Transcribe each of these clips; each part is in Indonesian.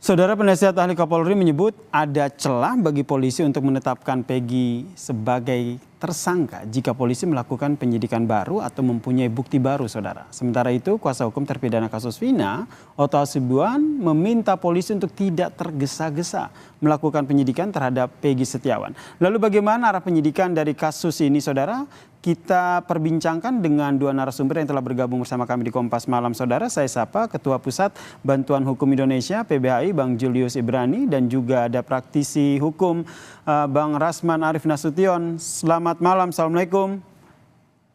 Saudara penasihat ahli Kapolri menyebut ada celah bagi polisi untuk menetapkan Peggy sebagai tersangka jika polisi melakukan penyidikan baru atau mempunyai bukti baru, saudara. Sementara itu, kuasa hukum terpidana kasus Vina, Otto Hasibuan, meminta polisi untuk tidak tergesa-gesa melakukan penyidikan terhadap Peggy Setiawan. Lalu bagaimana arah penyidikan dari kasus ini, saudara? Kita perbincangkan dengan dua narasumber yang telah bergabung bersama kami di Kompas Malam, saudara. Saya sapa Ketua Pusat Bantuan Hukum Indonesia (PBHI) Bang Julius Ibrani, dan juga ada praktisi hukum Bang Rasman Arief Nasution. Selamat malam, assalamualaikum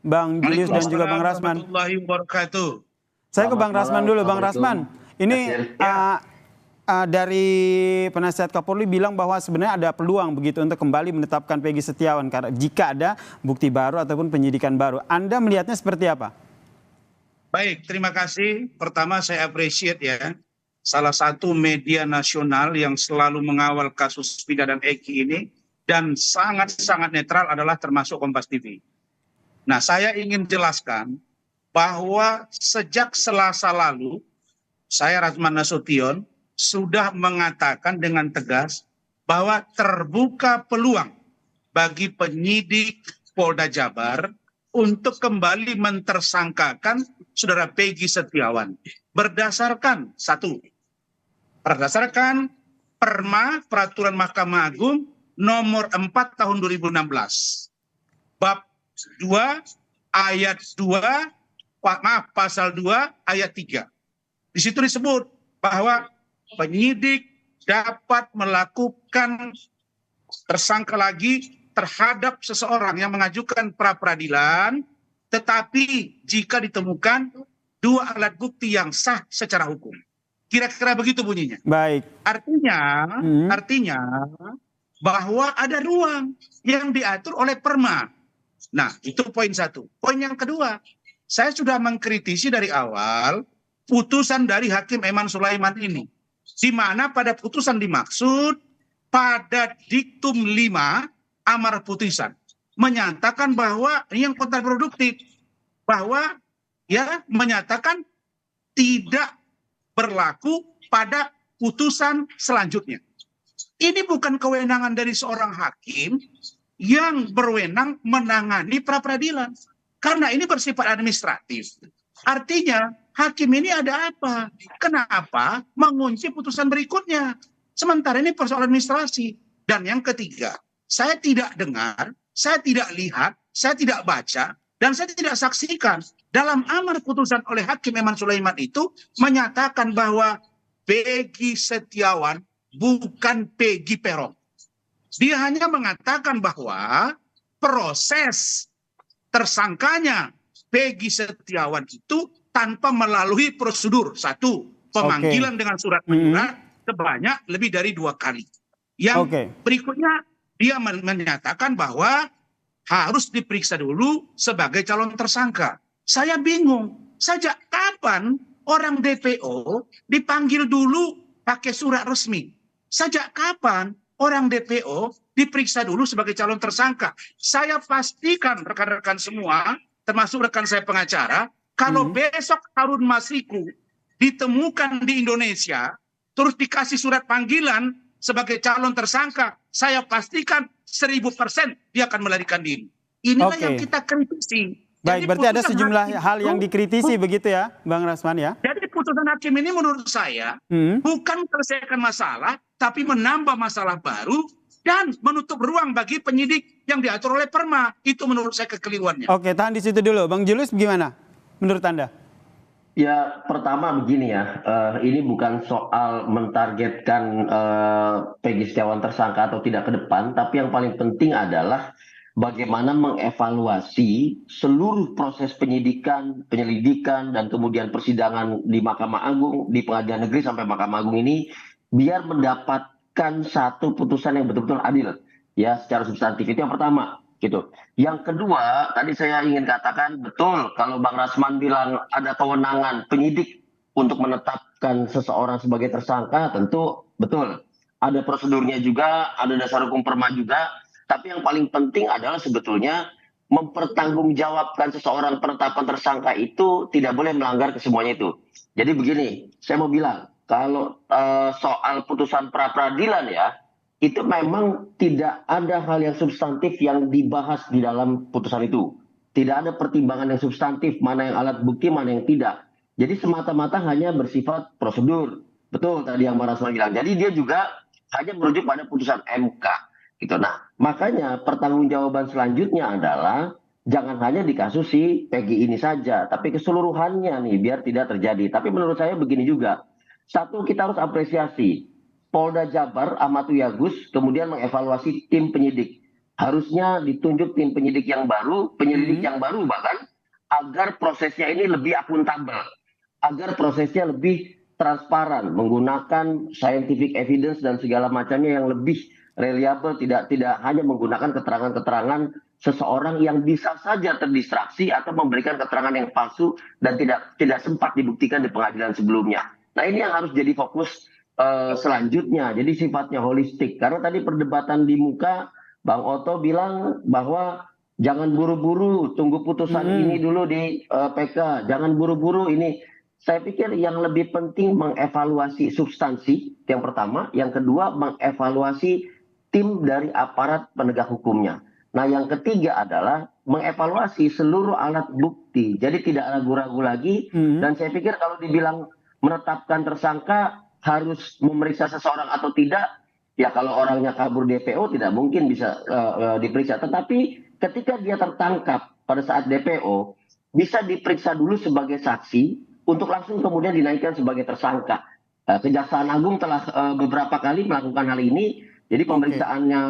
Bang Julius dan juga Bang Rasman. Saya ke Bang Rasman dulu, Bang Rasman. Ini dari penasihat Kapolri bilang bahwa sebenarnya ada peluang begitu untuk kembali menetapkan Peggy Setiawan karena jika ada bukti baru ataupun penyidikan baru. Anda melihatnya seperti apa? Baik, terima kasih. Pertama saya appreciate ya, salah satu media nasional yang selalu mengawal kasus Vina dan Eki ini dan sangat-sangat netral adalah termasuk Kompas TV. Nah, saya ingin jelaskan bahwa sejak Selasa lalu, saya Rasman Nasution sudah mengatakan dengan tegas bahwa terbuka peluang bagi penyidik Polda Jabar untuk kembali mentersangkakan saudara Peggy Setiawan berdasarkan berdasarkan Perma Peraturan Mahkamah Agung nomor 4 tahun 2016 bab 2 ayat 2 pasal 2 ayat 3. Di situ disebut bahwa penyidik dapat melakukan tersangka lagi terhadap seseorang yang mengajukan pra peradilan, tetapi jika ditemukan dua alat bukti yang sah secara hukum. Kira-kira begitu bunyinya. Baik. Artinya bahwa ada ruang yang diatur oleh Perma. Nah, itu poin satu. Poin yang kedua, saya sudah mengkritisi dari awal putusan dari Hakim Eman Sulaiman ini, di mana pada putusan dimaksud pada diktum 5 amar putusan menyatakan bahwa ini yang kontraproduktif, bahwa ya menyatakan tidak berlaku pada putusan selanjutnya. Ini bukan kewenangan dari seorang hakim yang berwenang menangani pra peradilan, karena ini bersifat administratif. Artinya hakim ini ada apa? Kenapa mengunci putusan berikutnya? Sementara ini persoalan administrasi. Dan yang ketiga, saya tidak dengar, saya tidak lihat, saya tidak baca, dan saya tidak saksikan dalam amar putusan oleh Hakim Eman Sulaiman itu menyatakan bahwa Peggy Setiawan bukan Peggy Peron. Dia hanya mengatakan bahwa proses tersangkanya Peggy Setiawan itu tanpa melalui prosedur. Satu, pemanggilan dengan surat menyurat sebanyak lebih dari 2 kali. Yang berikutnya dia menyatakan bahwa harus diperiksa dulu sebagai calon tersangka. Saya bingung, sejak kapan orang DPO dipanggil dulu pakai surat resmi? Sejak kapan orang DPO diperiksa dulu sebagai calon tersangka? Saya pastikan rekan-rekan semua, termasuk rekan saya pengacara, kalau besok Harun Masiku ditemukan di Indonesia, terus dikasih surat panggilan sebagai calon tersangka, saya pastikan 1000% dia akan melarikan diri. Inilah yang kita kritisi. Baik, berarti ada sejumlah hal yang dikritisi begitu ya, Bang Rasman ya? Jadi putusan hakim ini menurut saya bukan menyelesaikan masalah, tapi menambah masalah baru dan menutup ruang bagi penyidik yang diatur oleh Perma. Itu menurut saya kekeliruannya. Oke, tahan di situ dulu. Bang Julius gimana menurut Anda? Ya, pertama begini ya, ini bukan soal mentargetkan Peggy Setiawan tersangka atau tidak ke depan, tapi yang paling penting adalah bagaimana mengevaluasi seluruh proses penyidikan, penyelidikan, dan kemudian persidangan di Mahkamah Agung, di Pengadilan Negeri sampai Mahkamah Agung ini, biar mendapatkan satu putusan yang betul-betul adil, ya, secara substantif. Itu yang pertama. Gitu. Yang kedua, tadi saya ingin katakan betul kalau Bang Rasman bilang ada kewenangan penyidik untuk menetapkan seseorang sebagai tersangka, tentu betul. Ada prosedurnya juga, ada dasar hukum Perma juga, tapi yang paling penting adalah sebetulnya mempertanggungjawabkan seseorang penetapan tersangka itu tidak boleh melanggar kesemuanya itu. Jadi begini, saya mau bilang, kalau soal putusan pra peradilan ya, itu memang tidak ada hal yang substantif yang dibahas di dalam putusan itu. Tidak ada pertimbangan yang substantif, mana yang alat bukti, mana yang tidak. Jadi semata-mata hanya bersifat prosedur. Betul tadi yang Bang Rasman bilang. Jadi dia juga hanya merujuk pada putusan MK. Gitu. Nah, makanya pertanggungjawaban selanjutnya adalah jangan hanya di kasus si Peggy ini saja, tapi keseluruhannya nih biar tidak terjadi. Tapi menurut saya begini juga. Satu, kita harus apresiasi Polda Jabar, Ahmad Wiyagus, kemudian mengevaluasi tim penyidik. Harusnya ditunjuk tim penyidik yang baru, penyelidik yang baru bahkan, agar prosesnya ini lebih akuntabel, agar prosesnya lebih transparan, menggunakan scientific evidence dan segala macamnya yang lebih reliable, tidak hanya menggunakan keterangan-keterangan seseorang yang bisa saja terdistraksi atau memberikan keterangan yang palsu dan tidak sempat dibuktikan di pengadilan sebelumnya. Nah, ini yang harus jadi fokus selanjutnya. Jadi sifatnya holistik. Karena tadi perdebatan di muka, Bang Oto bilang bahwa jangan buru-buru, tunggu putusan ini dulu di PK. Jangan buru-buru ini. Saya pikir yang lebih penting mengevaluasi substansi, yang pertama. Yang kedua, mengevaluasi tim dari aparat penegak hukumnya. Nah, yang ketiga adalah mengevaluasi seluruh alat bukti. Jadi tidak ragu-ragu lagi. Dan saya pikir kalau dibilang menetapkan tersangka harus memeriksa seseorang atau tidak, ya kalau orangnya kabur DPO tidak mungkin bisa diperiksa. Tetapi ketika dia tertangkap pada saat DPO, bisa diperiksa dulu sebagai saksi untuk langsung kemudian dinaikkan sebagai tersangka. Kejaksaan Agung telah beberapa kali melakukan hal ini. Jadi pemeriksaannya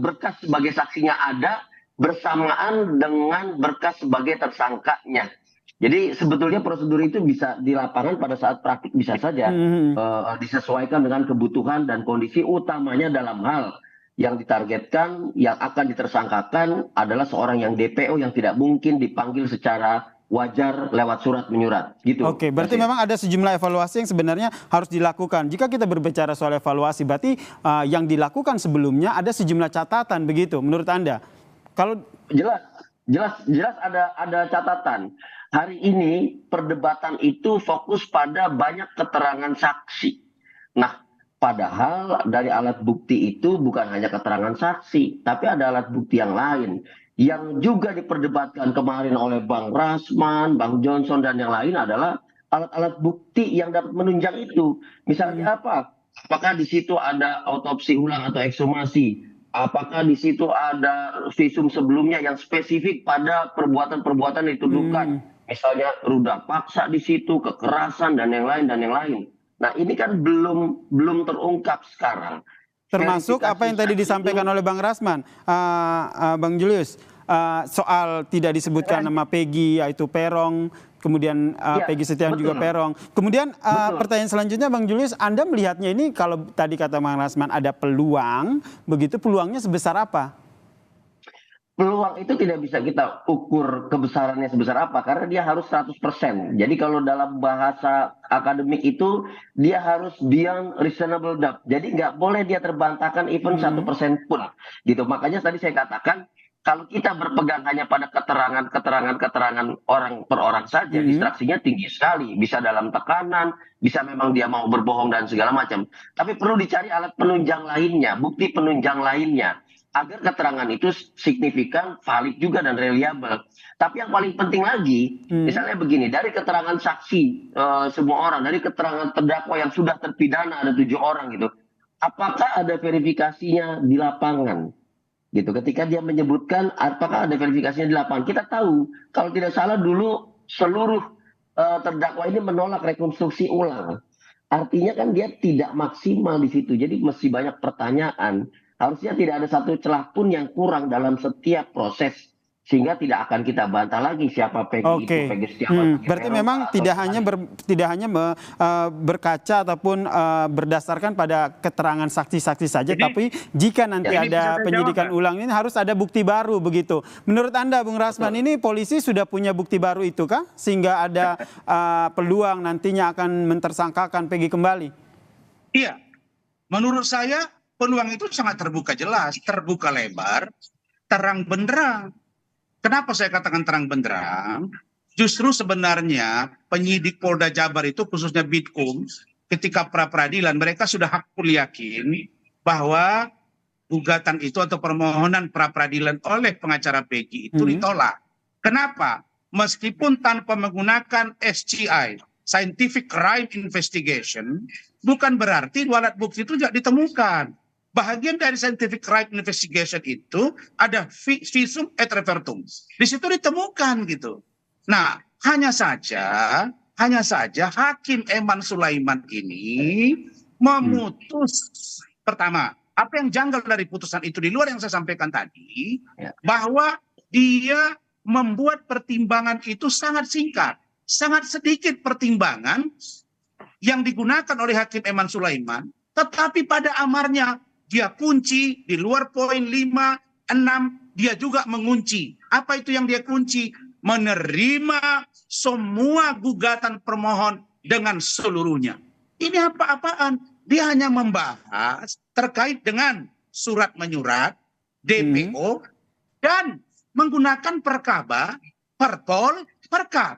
berkas sebagai saksinya ada bersamaan dengan berkas sebagai tersangkanya. Jadi sebetulnya prosedur itu bisa di lapangan pada saat praktik bisa saja disesuaikan dengan kebutuhan dan kondisi, utamanya dalam hal yang ditargetkan, yang akan ditersangkakan adalah seorang yang DPO yang tidak mungkin dipanggil secara wajar lewat surat menyurat. Gitu. Oke, berarti memang ada sejumlah evaluasi yang sebenarnya harus dilakukan. Jika kita berbicara soal evaluasi, berarti yang dilakukan sebelumnya ada sejumlah catatan begitu menurut Anda? Kalau jelas ada catatan. Hari ini perdebatan itu fokus pada banyak keterangan saksi. Nah, padahal dari alat bukti itu bukan hanya keterangan saksi, tapi ada alat bukti yang lain yang juga diperdebatkan kemarin oleh Bang Rasman, Bang Johnson dan yang lain adalah alat-alat bukti yang dapat menunjang itu. Misalnya apa? Apakah di situ ada autopsi ulang atau ekshumasi? Apakah di situ ada visum sebelumnya yang spesifik pada perbuatan-perbuatan yang dituduhkan? Misalnya ruda paksa di situ, kekerasan dan yang lain. Nah, ini kan belum terungkap sekarang. Termasuk apa yang tadi disampaikan oleh Bang Rasman, Bang Julius, soal tidak disebutkan nama Peggy, yaitu Peron, kemudian Peggy Setiawan juga Peron. Kemudian pertanyaan selanjutnya Bang Julius, Anda melihatnya ini kalau tadi kata Bang Rasman ada peluang, begitu peluangnya sebesar apa? Peluang itu tidak bisa kita ukur kebesarannya sebesar apa karena dia harus 100%. Jadi kalau dalam bahasa akademik itu dia harus beyond reasonable doubt. Jadi nggak boleh dia terbantahkan even 1% pun. Gitu. Makanya tadi saya katakan kalau kita berpegang hanya pada keterangan orang per orang saja, distraksinya tinggi sekali. Bisa dalam tekanan, bisa memang dia mau berbohong dan segala macam. Tapi perlu dicari alat penunjang lainnya, bukti penunjang lainnya. Agar keterangan itu signifikan, valid juga dan reliable. Tapi yang paling penting lagi, misalnya begini, dari keterangan saksi semua orang, dari keterangan terdakwa yang sudah terpidana ada 7 orang gitu, apakah ada verifikasinya di lapangan? Gitu. Ketika dia menyebutkan, apakah ada verifikasinya di lapangan? Kita tahu, kalau tidak salah dulu seluruh terdakwa ini menolak rekonstruksi ulang. Artinya kan dia tidak maksimal di situ. Jadi mesti banyak pertanyaan. Harusnya tidak ada satu celah pun yang kurang dalam setiap proses. Sehingga tidak akan kita bantah lagi siapa Peggy itu, Peggy Setiawan. Berarti memang tidak hanya berkaca ataupun berdasarkan pada keterangan saksi-saksi saja, tapi jika nanti ada penyidikan ulang ini harus ada bukti baru begitu. Menurut Anda, Bung Rasman, ini polisi sudah punya bukti baru itu kah? Sehingga ada peluang nantinya akan mentersangkakan Peggy kembali? Iya, menurut saya peluang itu sangat terbuka jelas, terbuka lebar, terang benderang. Kenapa saya katakan terang benderang? Justru sebenarnya penyidik Polda Jabar itu khususnya Bidkum ketika pra peradilan mereka sudah hakul yakin bahwa gugatan itu atau permohonan pra peradilan oleh pengacara Peggy itu ditolak. Kenapa? Meskipun tanpa menggunakan SCI, Scientific Crime Investigation, bukan berarti dua alat bukti itu tidak ditemukan. Bahagian dari Scientific Crime Investigation itu ada visum et repertum. Di situ ditemukan gitu. Nah, hanya saja Hakim Eman Sulaiman ini memutus pertama, apa yang janggal dari putusan itu di luar yang saya sampaikan tadi, bahwa dia membuat pertimbangan itu sangat singkat, sangat sedikit pertimbangan yang digunakan oleh Hakim Eman Sulaiman, tetapi pada amarnya dia kunci di luar poin 5, 6, dia juga mengunci. Apa itu yang dia kunci? Menerima semua gugatan permohon dengan seluruhnya. Ini apa-apaan? Dia hanya membahas terkait dengan surat menyurat, DPO, dan menggunakan perkaba, perpol, perkab.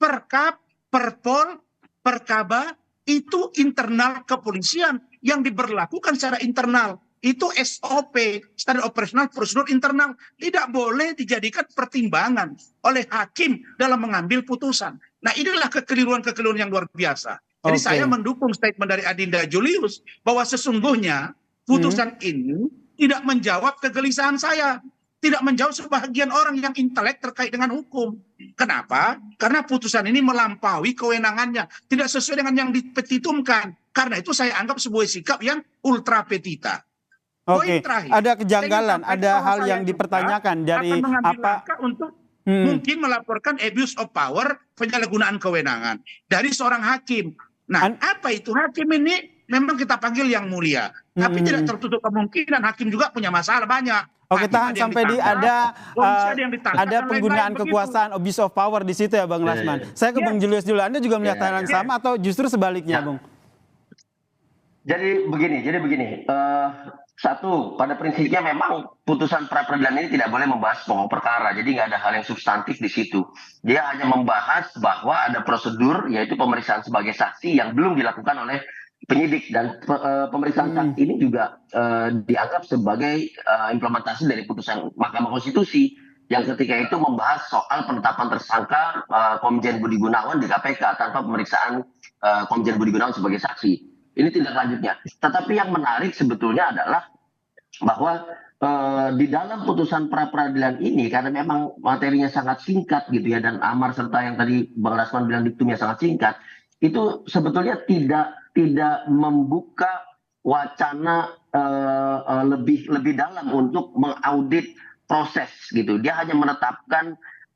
Perkab, perpol, perkaba itu internal kepolisian yang diberlakukan secara internal. Itu SOP, standar operasional prosedur internal. Tidak boleh dijadikan pertimbangan oleh hakim dalam mengambil putusan. Nah, inilah kekeliruan-kekeliruan yang luar biasa. Jadi saya mendukung statement dari Adinda Julius bahwa sesungguhnya putusan ini tidak menjawab kegelisahan saya. Tidak menjawab sebagian orang yang intelek terkait dengan hukum. Kenapa? Karena putusan ini melampaui kewenangannya. Tidak sesuai dengan yang dipetitumkan. Karena itu saya anggap sebuah sikap yang ultra petita. Oke, ada kejanggalan, ada hal yang dipertanyakan dari apa untuk mungkin melaporkan abuse of power, penyalahgunaan kewenangan dari seorang hakim. Nah, apa itu hakim ini? Memang kita panggil yang mulia, tapi tidak tertutup kemungkinan hakim juga punya masalah banyak. Oke, tahan sampai di ada penggunaan kekuasaan, abuse of power di situ ya, Bang Rasman. Saya ke Bang Julius dulu. Anda juga melihat hal yang sama atau justru sebaliknya, Bung? Jadi begini. Satu, pada prinsipnya memang putusan pra peradilan ini tidak boleh membahas pokok perkara. Jadi nggak ada hal yang substantif di situ. Dia hanya membahas bahwa ada prosedur, yaitu pemeriksaan sebagai saksi yang belum dilakukan oleh penyidik, dan pemeriksaan saksi ini juga dianggap sebagai implementasi dari putusan Mahkamah Konstitusi yang ketika itu membahas soal penetapan tersangka Komjen Budi Gunawan di KPK tanpa pemeriksaan Komjen Budi Gunawan sebagai saksi. Ini tindak lanjutnya. Tetapi yang menarik sebetulnya adalah bahwa di dalam putusan pra peradilan ini, karena memang materinya sangat singkat gitu ya, dan amar serta yang tadi Bang Rasman bilang diktumnya sangat singkat, itu sebetulnya tidak membuka wacana lebih dalam untuk mengaudit proses gitu. Dia hanya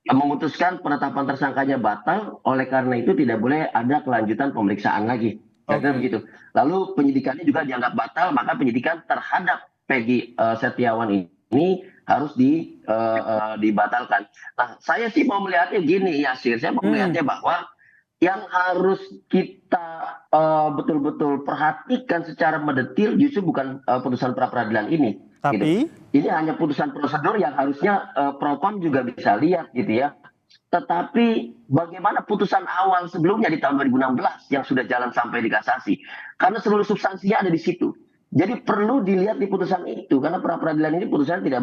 memutuskan penetapan tersangkanya batal, oleh karena itu tidak boleh ada kelanjutan pemeriksaan lagi. Begitu. Lalu penyidikannya juga dianggap batal, maka penyidikan terhadap Peggy Setiawan ini harus dibatalkan. Nah, saya sih mau melihatnya gini, Yasir. Saya mau melihatnya bahwa yang harus kita betul-betul perhatikan secara mendetil justru bukan putusan pra peradilan ini. Tapi ini hanya putusan prosedur yang harusnya Propam juga bisa lihat gitu ya. Tetapi bagaimana putusan awal sebelumnya di tahun 2016 yang sudah jalan sampai di kasasi? Karena seluruh substansinya ada di situ. Jadi perlu dilihat di putusan itu, karena pra peradilan ini putusan tidak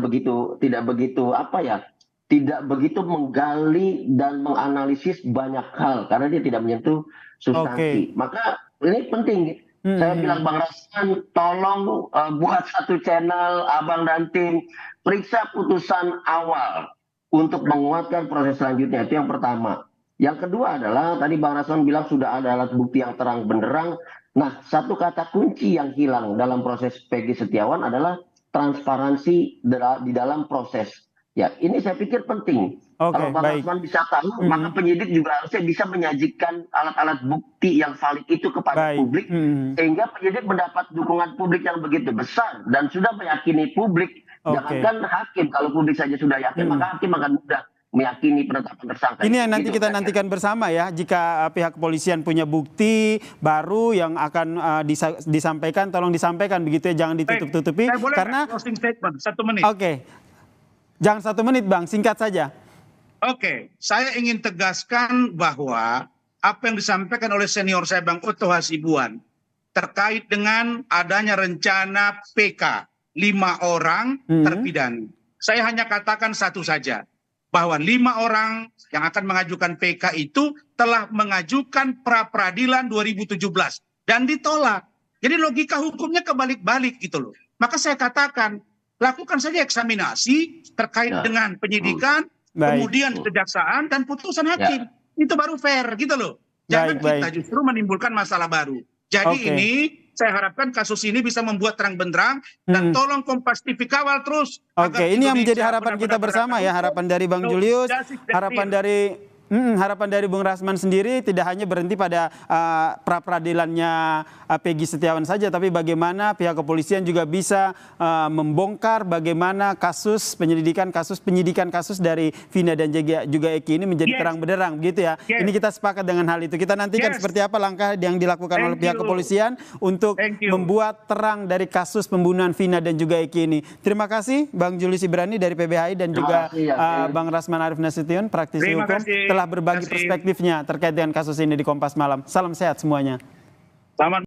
begitu menggali dan menganalisis banyak hal karena dia tidak menyentuh substansi. Maka ini penting. Saya bilang Bang Rasman, tolong buat satu channel, Abang dan tim, periksa putusan awal untuk menguatkan proses selanjutnya. Itu yang pertama. Yang kedua adalah tadi Bang Rasman bilang sudah ada alat bukti yang terang benderang. Nah, satu kata kunci yang hilang dalam proses Peggy Setiawan adalah transparansi di dalam proses. Ya, ini saya pikir penting. Kalau Bang Rasman bisa tahu, maka penyidik juga harusnya bisa menyajikan alat-alat bukti yang valid itu kepada publik, sehingga penyidik mendapat dukungan publik yang begitu besar dan sudah meyakini publik. Jangankan hakim, kalau publik saja sudah yakin, maka hakim akan mudah meyakini penetapan tersangka. Ini yang nanti kita nantikan bersama ya, jika pihak kepolisian punya bukti baru yang akan disampaikan, tolong disampaikan begitu ya, jangan ditutup-tutupi. Karena closing statement 1 menit. Oke. Jangan 1 menit Bang, singkat saja. Oke, saya ingin tegaskan bahwa apa yang disampaikan oleh senior saya Bang Otto Hasibuan terkait dengan adanya rencana PK 5 orang terpidana. Saya hanya katakan satu saja, bahwa 5 orang yang akan mengajukan PK itu telah mengajukan pra-peradilan 2017 dan ditolak. Jadi logika hukumnya kebalik-balik gitu loh. Maka saya katakan, lakukan saja eksaminasi terkait dengan penyidikan, kemudian kejaksaan dan putusan hakim. Itu baru fair gitu loh. Jangan kita justru menimbulkan masalah baru. Jadi ini saya harapkan kasus ini bisa membuat terang benderang dan tolong Kompas TV kawal terus. Oke, ini yang menjadi harapan kita bersama ya, harapan dari Bang Julius, harapan dari Bung Rasman sendiri tidak hanya berhenti pada pra-peradilannya Peggy Setiawan saja, tapi bagaimana pihak kepolisian juga bisa membongkar bagaimana penyidikan kasus dari Vina dan juga Eki ini menjadi terang benderang, begitu ya. Ini kita sepakat dengan hal itu. Kita nantikan seperti apa langkah yang dilakukan oleh pihak kepolisian untuk membuat terang dari kasus pembunuhan Vina dan juga Eki ini. Terima kasih Bang Julius Ibrani dari PBHI dan juga Bang Rasman Arif Nasution, praktisi hukum, telah berbagi perspektifnya terkait dengan kasus ini di Kompas Malam. Salam sehat semuanya. Selamat